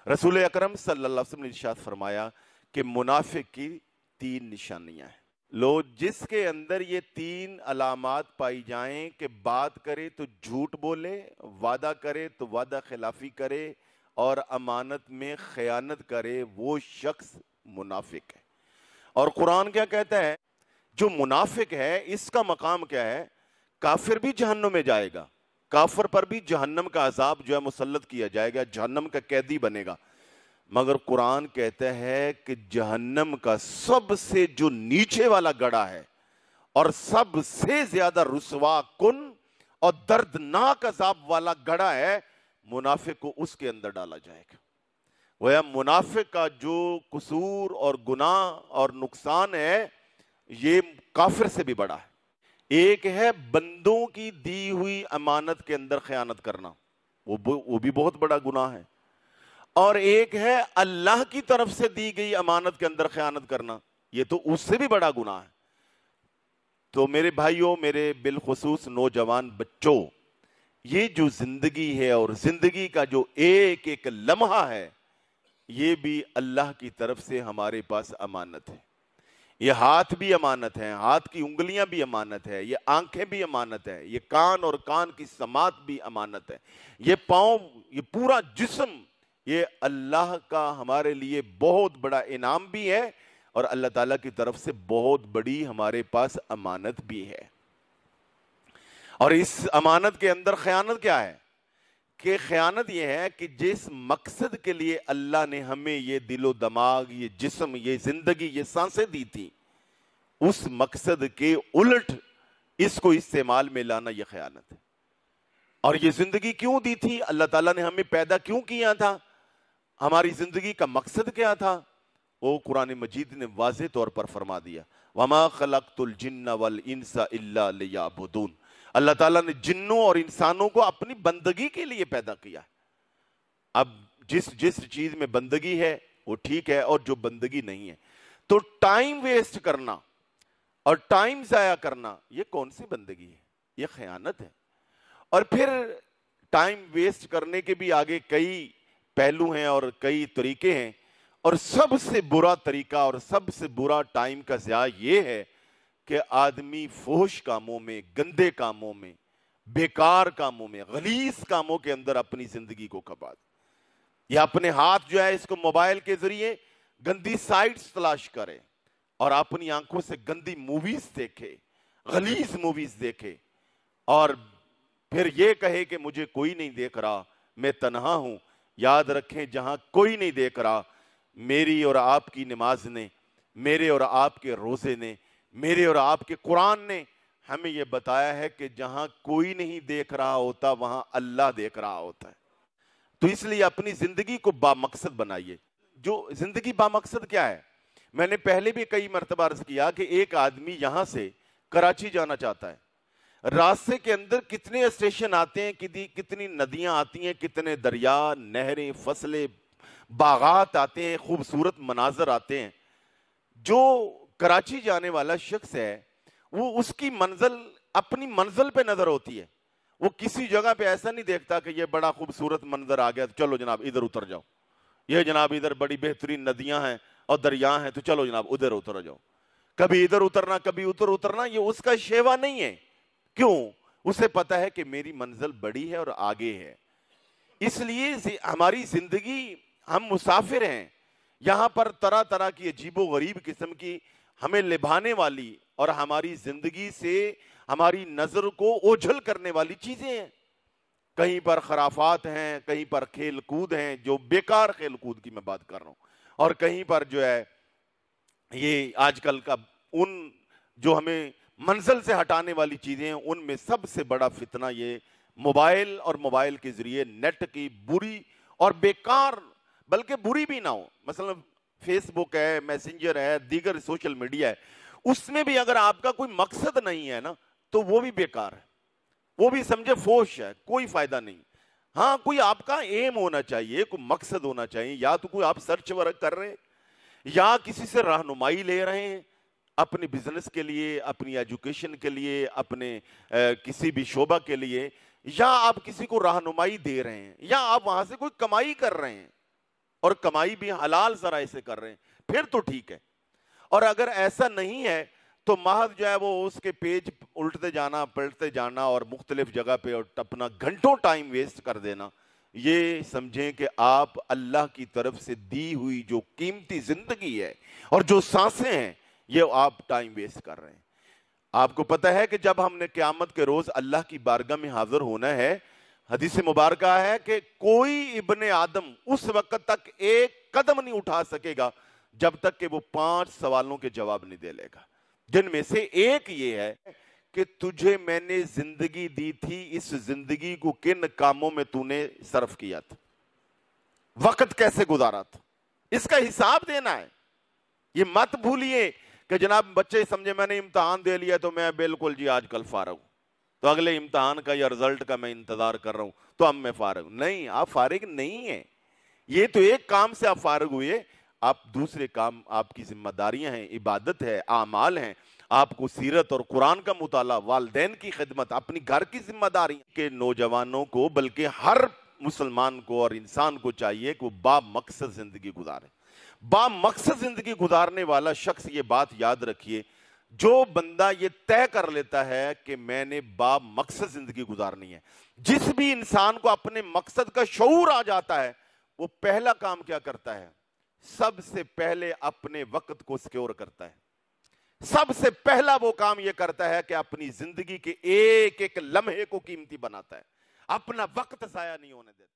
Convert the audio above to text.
رسول اکرم صلی اللہ علیہ وسلم نے ارشاد فرمایا کہ منافق کی 3 نشانیاں ہیں. لو جس کے اندر یہ 3 علامات پائی جائیں کہ بات کرے تو جھوٹ بولے، وعدہ کرے تو وعدہ خلافی کرے، اور امانت میں خیانت کرے، وہ شخص منافق ہے. اور قرآن کیا کہتا ہے؟ جو منافق ہے اس کا مقام کیا ہے؟ کافر بھی جہنم میں جائے گا، کافر پر بھی جہنم کا عذاب جو ہے مسلط کیا جائے گا، جہنم کا قیدی بنے گا. مگر قرآن کہتا ہے کہ جہنم کا سب سے جو نیچے والا گڑھا ہے اور سب سے زیادہ رسوا کن اور دردناک عذاب والا گڑھا ہے، منافق کو اس کے اندر ڈالا جائے گا. وہ منافق کا جو قصور اور گناہ اور نقصان ہے یہ کافر سے بھی بڑا ہے. ایک ہے بندوں کی دی ہوئی امانت کے اندر خیانت کرنا، وہ بھی بہت بڑا گناہ ہے. اور ایک ہے اللہ کی طرف سے دی گئی امانت کے اندر خیانت کرنا، یہ تو اس سے بھی بڑا گناہ ہے. تو میرے بھائیوں، میرے بالخصوص نوجوان بچوں، یہ جو زندگی ہے اور زندگی کا جو ایک ایک لمحہ ہے یہ بھی اللہ کی طرف سے ہمارے پاس امانت ہے. یہ ہاتھ بھی امانت ہے، ہاتھ کی انگلیاں بھی امانت ہے، یہ آنکھیں بھی امانت ہے، یہ کان اور کان کی سماعت بھی امانت ہے، یہ پاؤں، یہ پورا جسم، یہ اللہ کا ہمارے لیے بہت بڑا انعام بھی ہے اور اللہ تعالیٰ کی طرف سے بہت بڑی ہمارے پاس امانت بھی ہے. اور اس امانت کے اندر خیانت کیا ہے؟ کہ خیانت یہ ہے کہ جس مقصد کے لیے اللہ نے ہمیں یہ دل و دماغ، یہ جسم، یہ زندگی، یہ سانسیں دی تھی، اس مقصد کے الٹ اس کو استعمال میں لانا یہ خیانت ہے. اور یہ زندگی کیوں دی تھی؟ اللہ تعالیٰ نے ہمیں پیدا کیوں کیا تھا؟ ہماری زندگی کا مقصد کیا تھا؟ وہ قرآن مجید نے واضح طور پر فرما دیا، وَمَا خَلَقْتُ الْجِنَّ وَالْإِنسَ إِلَّا لِيَعْبُدُونَ. اللہ تعالیٰ نے جنوں اور انسانوں کو اپنی بندگی کے لیے پیدا کیا. اب جس چیز میں بندگی ہے وہ ٹھیک ہے، اور جو بندگی نہیں ہے تو ٹائم ویسٹ کرنا اور ٹائم ضائع کرنا یہ کون سی بندگی ہے؟ یہ خیانت ہے. اور پھر ٹائم ویسٹ کرنے کے بھی آگے کئی پہلو ہیں اور کئی طریقے ہیں، اور سب سے برا طریقہ اور سب سے برا ٹائم کا ضیاع یہ ہے کہ آدمی فحش کاموں میں، گندے کاموں میں، بیکار کاموں میں، غلیظ کاموں کے اندر اپنی زندگی کو کھپا دے. یا اپنے ہاتھ جو ہے اس کو موبائل کے ذریعے گندی سائٹس تلاش کرے اور اپنی آنکھوں سے گندی موویز دیکھے، غلیظ موویز دیکھے، اور پھر یہ کہے کہ مجھے کوئی نہیں دیکھ رہا، میں تنہا ہوں. یاد رکھیں جہاں کوئی نہیں دیکھ رہا، میری اور آپ کی نماز نے، میرے اور آپ کے روزے نے، میرے اور آپ کے قرآن نے ہمیں یہ بتایا ہے کہ جہاں کوئی نہیں دیکھ رہا ہوتا وہاں اللہ دیکھ رہا ہوتا ہے. تو اس لیے اپنی زندگی کو با مقصد بنائیے. جو زندگی با مقصد کیا ہے؟ میں نے پہلے بھی کئی مرتبہ عرض کیا کہ ایک آدمی یہاں سے کراچی جانا چاہتا ہے، راستے کے اندر کتنے اسٹیشن آتے ہیں، کتنی ندیاں آتی ہیں، کتنے دریا، نہریں، فصلیں، باغات آتے ہیں، خوبصورت مناظر آتے ہیں. جو کراچی جانے والا شخص ہے وہ اس کی منزل اپنی منزل پہ نظر ہوتی ہے. وہ کسی جگہ پہ ایسا نہیں دیکھتا کہ یہ بڑا خوبصورت منظر آ گیا تو چلو جناب ادھر اتر جاؤ، یہ جناب ادھر بڑی بہترین ندیاں ہیں اور دریا ہیں تو چلو جناب ادھر اتر جاؤ. کبھی ادھر اترنا کبھی ادھر اترنا یہ اس کا شیوا نہیں ہے. کیوں؟ اسے پتا ہے کہ میری منزل بڑی ہے اور آگے ہے. اس لیے ہماری زندگی، ہم مسافر ہیں، یہاں پر طرح طرح کی عجیب و غریب قسم کی ہمیں لبھانے والی اور ہماری زندگی سے ہماری نظر کو اوجھل کرنے والی چیزیں ہیں. کہیں پر خرافات ہیں، کہیں پر کھیل کود ہیں، جو بیکار کھیل کود کی میں بات کر رہا ہوں، اور کہیں پر جو ہے یہ آج کل کا ان جو ہمیں منزل سے ہٹانے والی چیزیں ہیں. ان میں سب سے بڑا فتنہ یہ موبائل اور موبائل کے ذریعے نیٹ کی بری اور بیکار، بلکہ بری بھی نہ ہو، مثلا فیس بک ہے، میسنجر ہے، دیگر سوشل میڈیا ہے، اس میں بھی اگر آپ کا کوئی مقصد نہیں ہے نا تو وہ بھی بیکار ہے، وہ بھی سمجھے فوش ہے، کوئی فائدہ نہیں. ہاں کوئی آپ کا ایم ہونا چاہیے، کوئی مقصد ہونا چاہیے، یا تو کوئی آپ سرچ ورک کر رہے ہیں یا کسی سے رہنمائی لے رہے ہیں اپنے بزنس کے لیے، اپنی ایجوکیشن کے لیے، اپنے کسی بھی شعبہ کے لیے، یا آپ کسی کو رہنمائی دے رہے ہیں، یا آپ وہاں سے کوئی کمائی کر رہے ہیں اور کمائی بھی حلال ذرائع سے کر رہے ہیں، پھر تو ٹھیک ہے۔ اور اگر ایسا نہیں ہے تو محض جو ہے وہ اس کے پیج الٹتے جانا، پلٹتے جانا اور مختلف جگہ پہ اپنا گھنٹوں ٹائم ویسٹ کر دینا، یہ سمجھیں کہ آپ اللہ کی طرف سے دی ہوئی جو قیمتی زندگی ہے اور جو سانسیں ہیں، یہ آپ ٹائم ویسٹ کر رہے ہیں۔ آپ کو پتہ ہے کہ جب ہم نے قیامت کے روز اللہ کی بارگاہ میں حاضر ہونا ہے، حدیث مبارکہ ہے کہ کوئی ابن آدم اس وقت تک ایک قدم نہیں اٹھا سکے گا جب تک کہ وہ 5 سوالوں کے جواب نہیں دے لے گا، جن میں سے ایک یہ ہے کہ تجھے میں نے زندگی دی تھی، اس زندگی کو کن کاموں میں تو نے صرف کیا تھا، وقت کیسے گزارا تھا، اس کا حساب دینا ہے۔ یہ مت بھولیے کہ جناب بچے سمجھے میں نے امتحان دے لیا تو میں بالکل جی آج کل فارغ ہوں، تو اگلے امتحان کا یا رزلٹ کا میں انتظار کر رہا ہوں تو اب میں فارغ ہوں۔ نہیں، آپ فارغ نہیں ہیں، یہ تو ایک کام سے آپ فارغ ہوئے، آپ دوسرے کام، آپ کی ذمہ داریاں ہیں، عبادت ہے، اعمال ہیں، آپ کو سیرت اور قرآن کا مطالعہ، والدین کی خدمت، اپنی گھر کی ذمہ داری کہ نوجوانوں کو، بلکہ ہر مسلمان کو اور انسان کو چاہیے کہ وہ با مقصد زندگی گزارے۔ با مقصد زندگی گزارنے والا شخص، یہ بات یاد رکھیے، جو بندہ یہ طے کر لیتا ہے کہ میں نے با مقصد زندگی گزارنی ہے، جس بھی انسان کو اپنے مقصد کا شعور آ جاتا ہے، وہ پہلا کام کیا کرتا ہے؟ سب سے پہلے اپنے وقت کو سیکیور کرتا ہے۔ سب سے پہلا وہ کام یہ کرتا ہے کہ اپنی زندگی کے ایک ایک لمحے کو قیمتی بناتا ہے، اپنا وقت ضائع نہیں ہونے دیتا۔